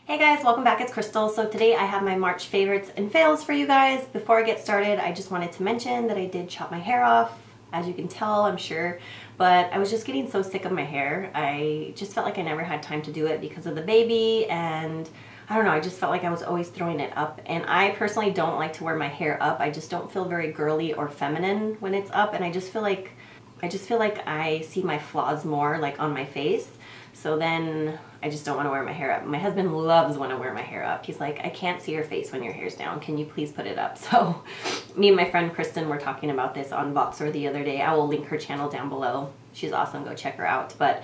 Hey guys, welcome back. It's Crystal. So today I have my March favorites and fails for you guys. Before I get started, I just wanted to mention that I did chop my hair off, as you can tell, I'm sure, but I was just getting so sick of my hair. I just felt like I never had time to do it because of the baby, and I don't know, I just felt like I was always throwing it up, and I personally don't like to wear my hair up. I just don't feel very girly or feminine when it's up, and I just feel like I see my flaws more like on my face. So then I just don't want to wear my hair up. My husband loves when I wear my hair up. He's like, I can't see your face when your hair's down. Can you please put it up? So me and my friend Kristen were talking about this on Voxer the other day. I will link her channel down below. She's awesome. Go check her out. But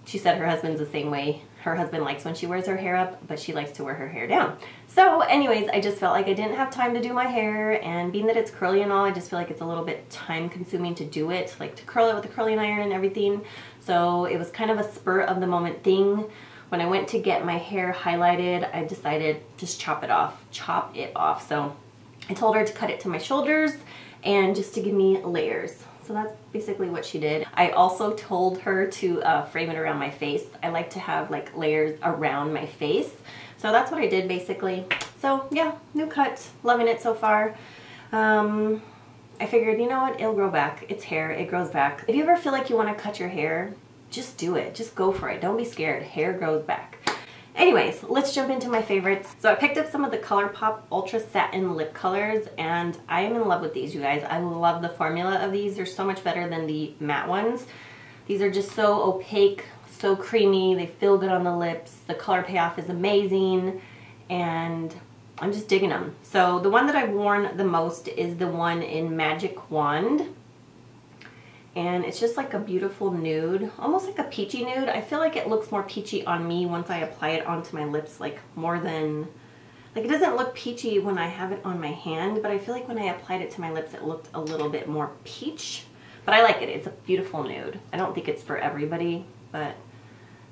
she said her husband's the same way. Her husband likes when she wears her hair up, but she likes to wear her hair down. So anyways, I just felt like I didn't have time to do my hair, and being that it's curly and all, I just feel like it's a little bit time consuming to do it, like to curl it with a curling iron and everything. So it was kind of a spur of the moment thing. When I went to get my hair highlighted, I decided just chop it off. So I told her to cut it to my shoulders and just to give me layers. So that's basically what she did. I also told her to frame it around my face. I like to have like layers around my face. So that's what I did basically. So yeah, new cut, loving it so far. I figured, you know what, it'll grow back. It's hair, it grows back. If you ever feel like you want to cut your hair, just do it. Just go for it. Don't be scared. Hair grows back. Anyways, let's jump into my favorites. So I picked up some of the ColourPop Ultra Satin lip colors, and I am in love with these, you guys. I love the formula of these. They're so much better than the matte ones. These are just so opaque, so creamy. They feel good on the lips. The color payoff is amazing, and I'm just digging them. So the one that I've worn the most is the one in Magic Wand. And it's just like a beautiful nude, almost like a peachy nude. I feel like it looks more peachy on me once I apply it onto my lips, like more than, like it doesn't look peachy when I have it on my hand, but I feel like when I applied it to my lips, it looked a little bit more peach. But I like it. It's a beautiful nude. I don't think it's for everybody, but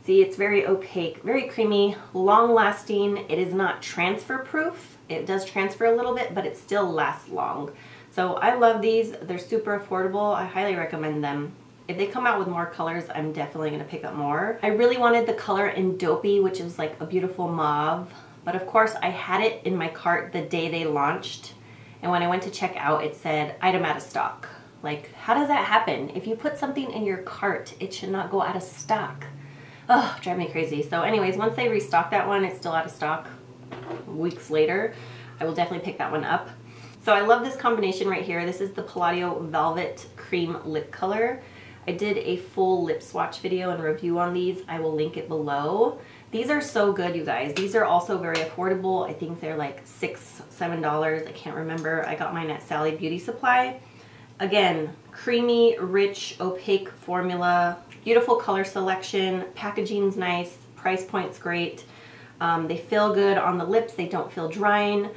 see, it's very opaque, very creamy, long lasting. It is not transfer proof. It does transfer a little bit, but it still lasts long. So I love these. They're super affordable. I highly recommend them. If they come out with more colors, I'm definitely going to pick up more. I really wanted the color in Dopey, which is like a beautiful mauve. But of course, I had it in my cart the day they launched. And when I went to check out, it said, item out of stock. Like, how does that happen? If you put something in your cart, it should not go out of stock. Oh, drive me crazy. So anyways, once they restock that one, it's still out of stock weeks later. I will definitely pick that one up. So I love this combination right here. This is the Palladio Velvet Cream Lip Color. I did a full lip swatch video and review on these. I will link it below. These are so good, you guys. These are also very affordable. I think they're like $6, $7. I can't remember. I got mine at Sally Beauty Supply. Again, creamy, rich, opaque formula. Beautiful color selection. Packaging's nice. Price point's great. They feel good on the lips. They don't feel drying.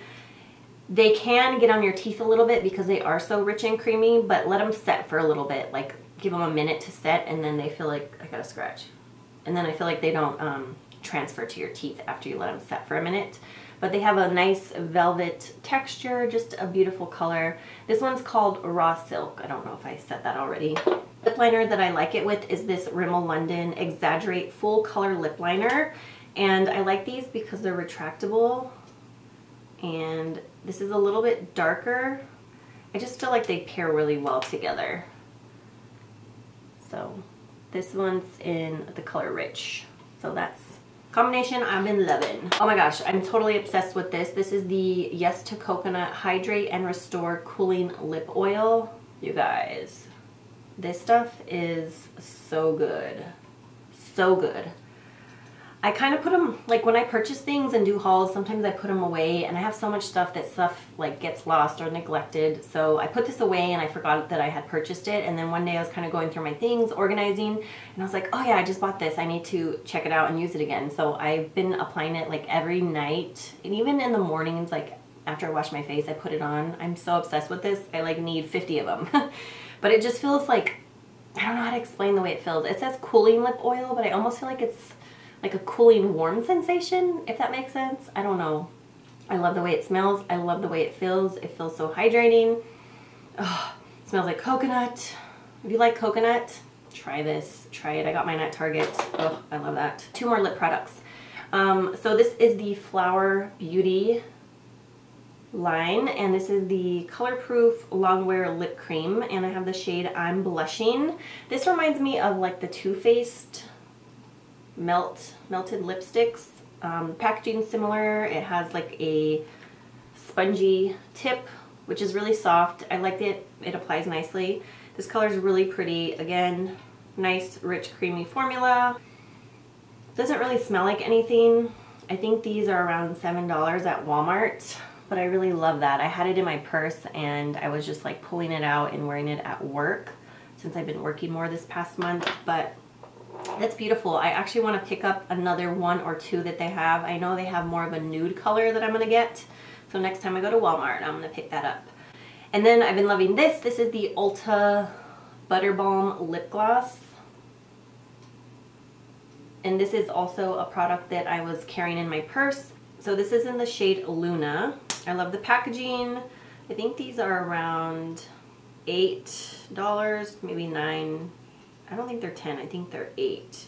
They can get on your teeth a little bit because they are so rich and creamy, but let them set for a little bit. Like, give them a minute to set, and then they feel like, I gotta scratch. And then I feel like they don't transfer to your teeth after you let them set for a minute. But they have a nice velvet texture, just a beautiful color. This one's called Raw Silk. I don't know if I said that already. Lip liner that I like it with is this Rimmel London Exaggerate Full Color Lip Liner. And I like these because they're retractable. And this is a little bit darker. I just feel like they pair really well together. So this one's in the color Rich. So that's combination I've been loving. Oh my gosh, I'm totally obsessed with this. This is the Yes to Coconut Hydrate and Restore Cooling Lip Oil. You guys, this stuff is so good. So good. I kind of put them, like when I purchase things and do hauls, sometimes I put them away, and I have so much stuff that like gets lost or neglected. So I put this away and I forgot that I had purchased it. And then one day I was kind of going through my things, organizing, and I was like, oh yeah, I just bought this. I need to check it out and use it again. So I've been applying it like every night, and even in the mornings, like after I wash my face, I put it on. I'm so obsessed with this. I like need 50 of them. But it just feels like, I don't know how to explain the way it feels. It says cooling lip oil, but I almost feel like it's like a cooling warm sensation, if that makes sense. I don't know. I love the way it smells. I love the way it feels. It feels so hydrating. Oh, it smells like coconut. If you like coconut, try this. Try it. I got mine at Target. Oh, I love that. 2 more lip products. So this is the Flower Beauty line, and this is the Colorproof Longwear Lip Cream, and I have the shade I'm Blushing. This reminds me of like the Too Faced melted lipsticks. Packaging similar. It has like a spongy tip, which is really soft. I liked it. It applies nicely. This color is really pretty. Again, nice, rich, creamy formula. Doesn't really smell like anything. I think these are around $7 at Walmart, but I really love that. I had it in my purse and I was just like pulling it out and wearing it at work since I've been working more this past month, but that's beautiful. I actually want to pick up another one or two that they have. I know they have more of a nude color that I'm going to get. So next time I go to Walmart, I'm going to pick that up. And then I've been loving this. This is the Ulta Butter Balm Lip Gloss. And this is also a product that I was carrying in my purse. So this is in the shade Luna. I love the packaging. I think these are around $8, maybe $9. I don't think they're 10, I think they're 8.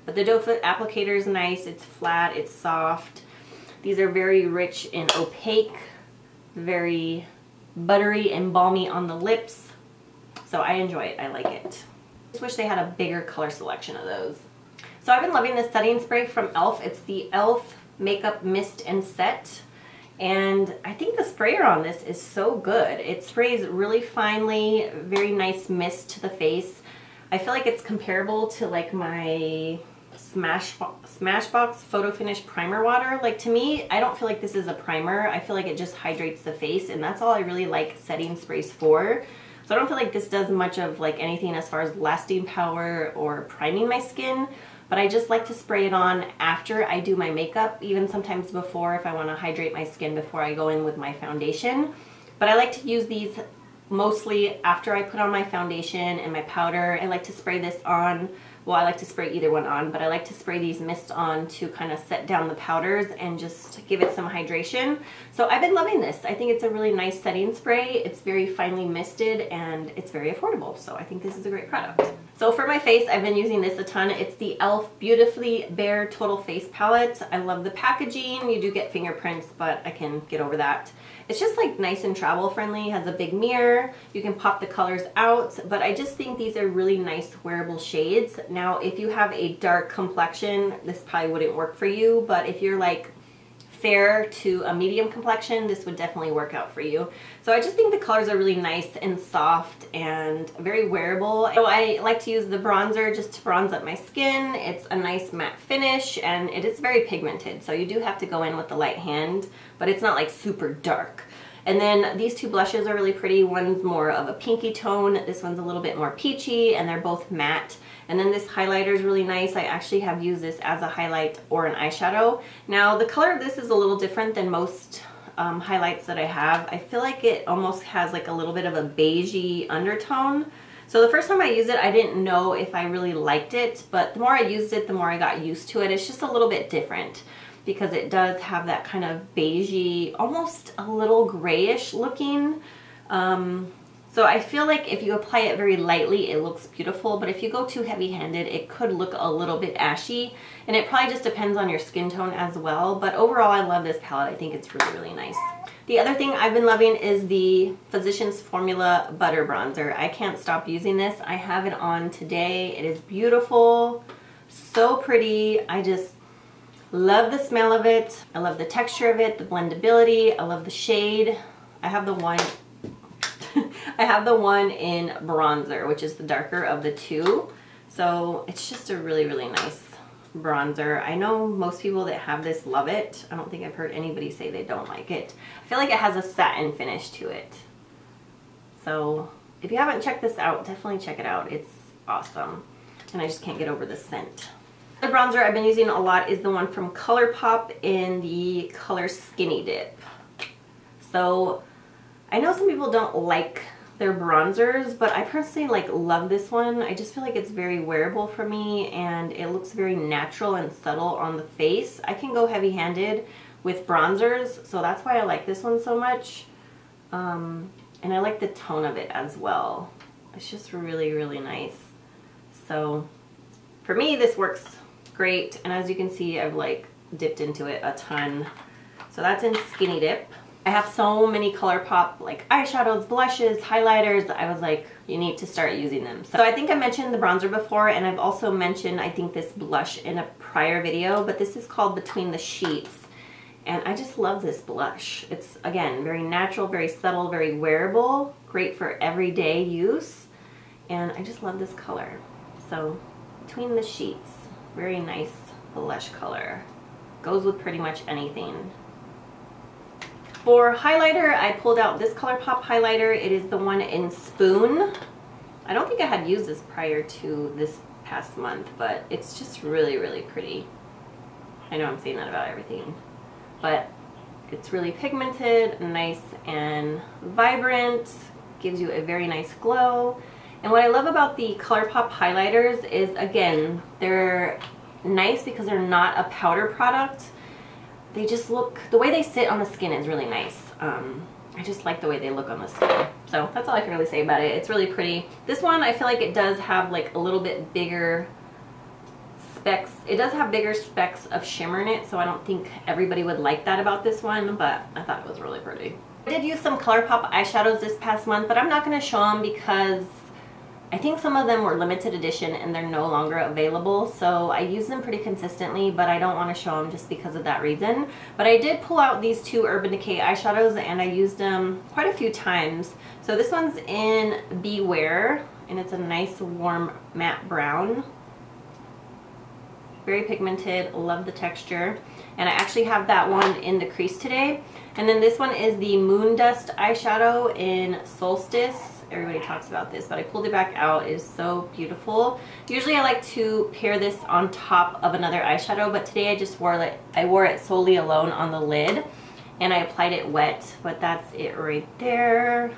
But the doe foot applicator is nice. It's flat, it's soft. These are very rich and opaque, very buttery and balmy on the lips. So I enjoy it, I like it. I just wish they had a bigger color selection of those. So I've been loving this setting spray from e.l.f. It's the e.l.f. Makeup Mist and Set. And I think the sprayer on this is so good. It sprays really finely, very nice mist to the face. I feel like it's comparable to like my Smashbox Photo Finish Primer Water. Like, to me, I don't feel like this is a primer. I feel like it just hydrates the face, and that's all I really like setting sprays for. So I don't feel like this does much of like anything as far as lasting power or priming my skin, but I just like to spray it on after I do my makeup, even sometimes before if I want to hydrate my skin before I go in with my foundation. But I like to use these mostly after I put on my foundation and my powder. I like to spray this on, well, I like to spray either one on, but I like to spray these mists on to kind of set down the powders and just give it some hydration. So I've been loving this. I think it's a really nice setting spray. It's very finely misted and it's very affordable. So I think this is a great product. So for my face, I've been using this a ton. It's the e.l.f. Beautifully Bare Total Face Palette. I love the packaging. You do get fingerprints, but I can get over that. It's just like nice and travel friendly, has a big mirror, you can pop the colors out, but I just think these are really nice wearable shades. Now if you have a dark complexion, this probably wouldn't work for you, but if you're like fair to a medium complexion, this would definitely work out for you. So I just think the colors are really nice and soft and very wearable. So I like to use the bronzer just to bronze up my skin. It's a nice matte finish and it is very pigmented, so you do have to go in with the light hand, but it's not like super dark. And then these two blushes are really pretty. One's more of a pinky tone, this one's a little bit more peachy, and they're both matte. And then this highlighter is really nice. I actually have used this as a highlight or an eyeshadow. Now the color of this is a little different than most highlights that I have. I feel like it almost has like a little bit of a beigey undertone. So the first time I used it, I didn't know if I really liked it, but the more I used it, the more I got used to it. It's just a little bit different because it does have that kind of beigey, almost a little grayish looking. So I feel like if you apply it very lightly, it looks beautiful, but if you go too heavy-handed, it could look a little bit ashy, and it probably just depends on your skin tone as well. But overall, I love this palette. I think it's really, really nice. The other thing I've been loving is the Physicians Formula Butter Bronzer. I can't stop using this. I have it on today. It is beautiful, so pretty. I just love the smell of it. I love the texture of it, the blendability. I love the shade. I have the one in bronzer, which is the darker of the two. So it's just a really, really nice bronzer. I know most people that have this love it. I don't think I've heard anybody say they don't like it. I feel like it has a satin finish to it. So if you haven't checked this out, definitely check it out. It's awesome. And I just can't get over the scent. The bronzer I've been using a lot is the one from ColourPop in the color Skinny Dip. So I know some people don't like their bronzers, but I personally like love this one. I just feel like it's very wearable for me and it looks very natural and subtle on the face. I can go heavy-handed with bronzers, so that's why I like this one so much. And I like the tone of it as well. It's just really, really nice. So for me, this works great. And as you can see, I've like dipped into it a ton. So that's in Skinny Dip. I have so many ColourPop like eyeshadows, blushes, highlighters. I was like, you need to start using them. So I think I mentioned the bronzer before, and I've also mentioned, I think, this blush in a prior video, but this is called Between the Sheets. And I just love this blush. It's, again, very natural, very subtle, very wearable, great for everyday use. And I just love this color. So Between the Sheets, very nice blush color. Goes with pretty much anything. For highlighter, I pulled out this ColourPop highlighter. It is the one in Spoon. I don't think I had used this prior to this past month, but it's just really, really pretty. I know I'm saying that about everything, but it's really pigmented, nice and vibrant, gives you a very nice glow. And what I love about the ColourPop highlighters is, again, they're nice because they're not a powder product. They just look, the way they sit on the skin is really nice. I just like the way they look on the skin. So that's all I can really say about it. It's really pretty. This one, I feel like it does have like a little bit bigger specks. It does have bigger specks of shimmer in it, so I don't think everybody would like that about this one, but I thought it was really pretty. I did use some ColourPop eyeshadows this past month, but I'm not going to show them because I think some of them were limited edition and they're no longer available, so I use them pretty consistently, but I don't want to show them just because of that reason. But I did pull out these two Urban Decay eyeshadows and I used them quite a few times. So this one's in Beware, and it's a nice warm matte brown. Very pigmented, love the texture. And I actually have that one in the crease today. And then this one is the Moon Dust eyeshadow in Solstice. Everybody talks about this, but I pulled it back out. It is so beautiful. Usually I like to pair this on top of another eyeshadow, but today I just wore it solely alone on the lid, and I applied it wet, but that's it right there.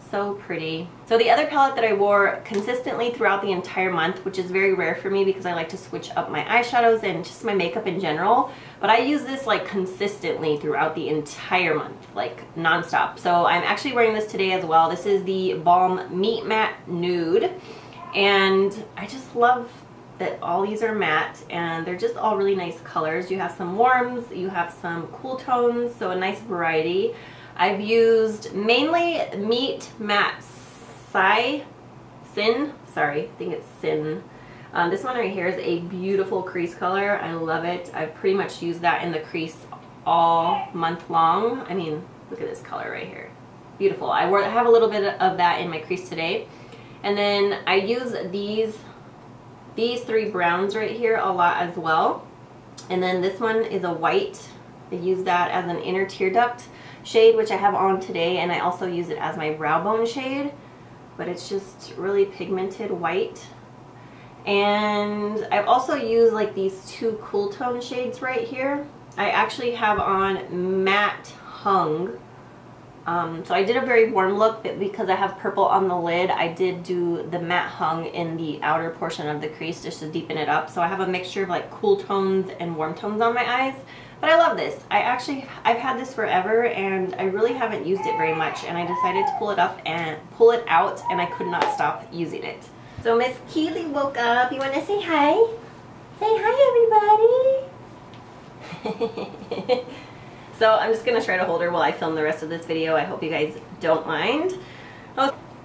So pretty. So the other palette that I wore consistently throughout the entire month, which is very rare for me because I like to switch up my eyeshadows and just my makeup in general, but I use this like consistently throughout the entire month, like nonstop. So I'm actually wearing this today as well. This is the Balm Meat Matte Nude, and I just love that all these are matte and they're just all really nice colors. You have some warms, you have some cool tones, so a nice variety. I've used mainly Meat Matte Sin. Sorry, I think it's Sin. This one right here is a beautiful crease color. I love it. I've pretty much used that in the crease all month long. I mean, look at this color right here. Beautiful. I have a little bit of that in my crease today. And then I use these three browns right here a lot as well. And then this one is a white. I use that as an inner tear duct shade, which I have on today, and I also use it as my brow bone shade, but it's just really pigmented white. And I've also used like these two cool tone shades right here. I actually have on Matte Hung. So I did a very warm look, but because I have purple on the lid, I did do the Matte Hung in the outer portion of the crease just to deepen it up. So I have a mixture of like cool tones and warm tones on my eyes. But I love this. I've had this forever and I really haven't used it very much, and I decided to pull it out and I could not stop using it. So Miss Keely woke up. You want to say hi? Say hi, everybody. So I'm just going to try to hold her while I film the rest of this video. I hope you guys don't mind.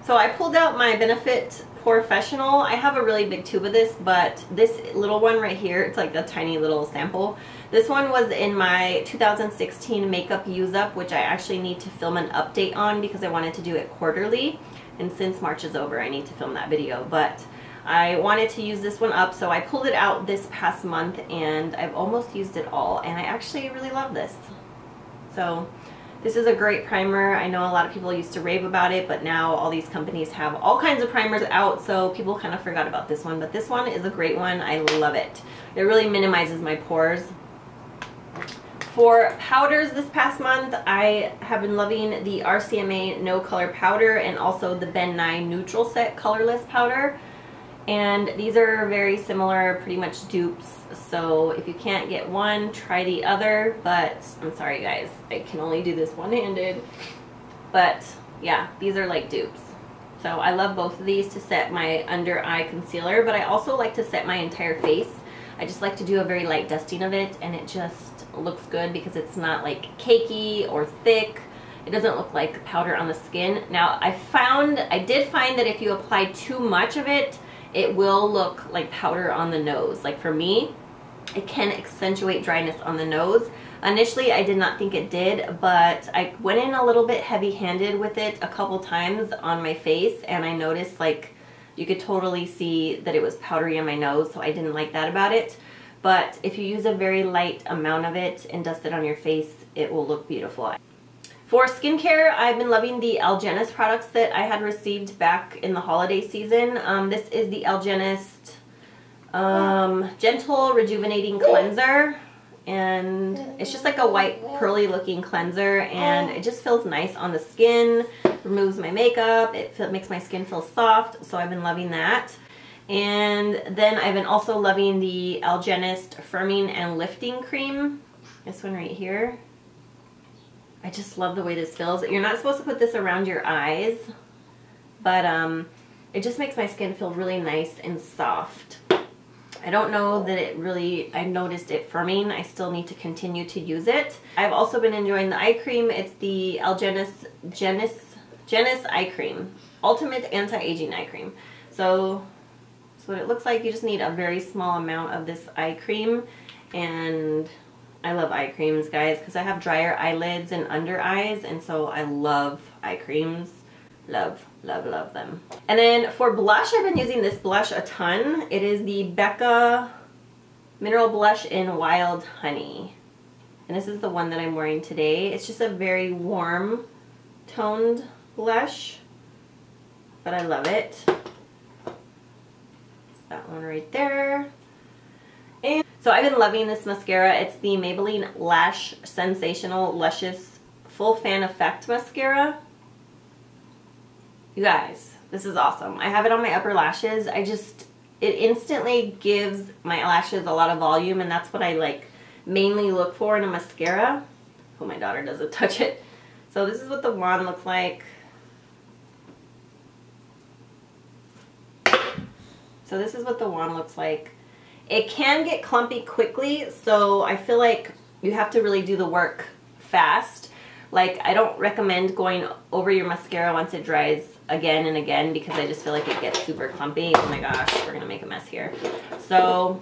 So I pulled out my Benefit Professional. I have a really big tube of this, but this little one right here, it's like a tiny little sample. This one was in my 2016 makeup use up, which I actually need to film an update on because I wanted to do it quarterly. And since March is over, I need to film that video. But I wanted to use this one up, so I pulled it out this past month and I've almost used it all. And I actually really love this. So this is a great primer. I know a lot of people used to rave about it, but now all these companies have all kinds of primers out, so people kind of forgot about this one. But this one is a great one. I love it. It really minimizes my pores. For powders this past month, I have been loving the RCMA No Color Powder and also the Ben Nye Neutral Set Colorless Powder. And these are very similar, pretty much dupes. So if you can't get one, try the other. But I'm sorry guys, I can only do this one-handed. But yeah, these are like dupes. So I love both of these to set my under eye concealer, but I also like to set my entire face. I just like to do a very light dusting of it, and it just looks good because it's not like cakey or thick. It doesn't look like powder on the skin. Now I did find that if you apply too much of it, it will look like powder on the nose. Like for me, it can accentuate dryness on the nose. Initially, I did not think it did, but I went in a little bit heavy-handed with it a couple times on my face, and I noticed like you could totally see that it was powdery on my nose, so I didn't like that about it. But if you use a very light amount of it and dust it on your face, it will look beautiful. For skincare, I've been loving the Algenist products that I had received back in the holiday season. This is the Algenist Gentle Rejuvenating Cleanser. And it's just like a white pearly looking cleanser, and it just feels nice on the skin, removes my makeup, it makes my skin feel soft, so I've been loving that. And then I've been also loving the Algenist Firming and Lifting Cream, this one right here. I just love the way this feels. You're not supposed to put this around your eyes, but it just makes my skin feel really nice and soft. I don't know that I noticed it firming. I still need to continue to use it. I've also been enjoying the eye cream. It's the Algenist Genus Eye Cream, Ultimate Anti-Aging Eye Cream. So that's what it looks like. You just need a very small amount of this eye cream, and I love eye creams, guys, because I have drier eyelids and under eyes, and so I love eye creams. Love, love, love them. And then for blush, I've been using this blush a ton. It is the Becca Mineral Blush in Wild Honey. And this is the one that I'm wearing today. It's just a very warm toned blush, but I love it. It's that one right there. And so I've been loving this mascara. It's the Maybelline Lash Sensational Luscious Full Fan Effect Mascara. You guys, this is awesome. I have it on my upper lashes. It instantly gives my lashes a lot of volume, and that's what I like mainly look for in a mascara. Oh, my daughter doesn't touch it. So this is what the wand looks like. So this is what the wand looks like. It can get clumpy quickly, so I feel like you have to really do the work fast. Like, I don't recommend going over your mascara once it dries again and again, because I just feel like it gets super clumpy. Oh my gosh, we're gonna make a mess here. So,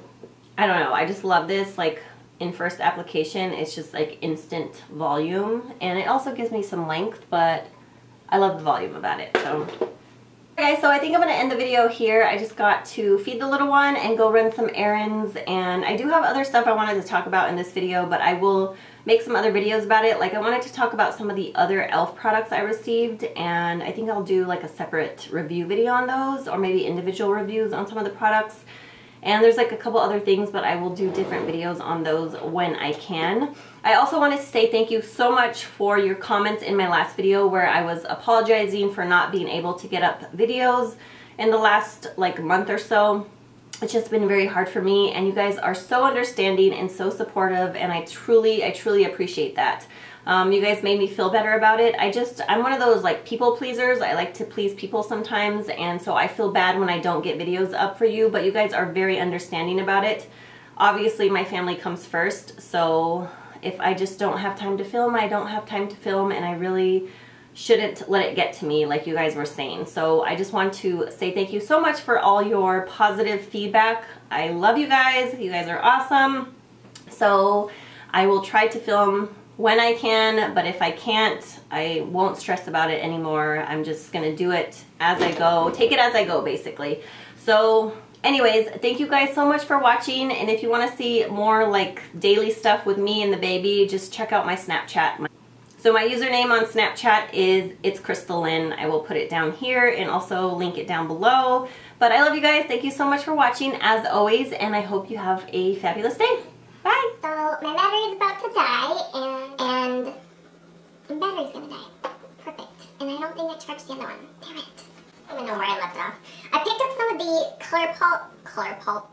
I don't know, I just love this. Like, in first application, it's just like instant volume, and it also gives me some length, but I love the volume about it, so. Okay, guys, so I think I'm going to end the video here. I just got to feed the little one and go run some errands, and I do have other stuff I wanted to talk about in this video, but I will make some other videos about it. Like, I wanted to talk about some of the other e.l.f. products I received, and I think I'll do like a separate review video on those, or maybe individual reviews on some of the products. And there's like a couple other things, but I will do different videos on those when I can. I also wanted to say thank you so much for your comments in my last video where I was apologizing for not being able to get up videos in the last like month or so. It's just been very hard for me, and you guys are so understanding and so supportive, and I truly appreciate that. You guys made me feel better about it. I'm one of those like people pleasers. I like to please people sometimes, and so I feel bad when I don't get videos up for you, but you guys are very understanding about it. Obviously, my family comes first, so if I just don't have time to film, I don't have time to film, and I really shouldn't let it get to me like you guys were saying. So I just want to say thank you so much for all your positive feedback. I love you guys. You guys are awesome. So I will try to film when I can, but if I can't, I won't stress about it anymore. I'm just gonna do it as I go, take it as I go, basically. So anyways, thank you guys so much for watching, and if you want to see more like daily stuff with me and the baby, just check out my Snapchat. So my username on Snapchat is It's Crystal Lynn. I will put it down here and also link it down below. But I love you guys. Thank you so much for watching as always, and I hope you have a fabulous day. Bye. So my battery is about to die, and my battery's gonna die. Perfect. And I don't think I charged the other one. Damn it. I don't even know where I left off. I picked up some of the ColourPop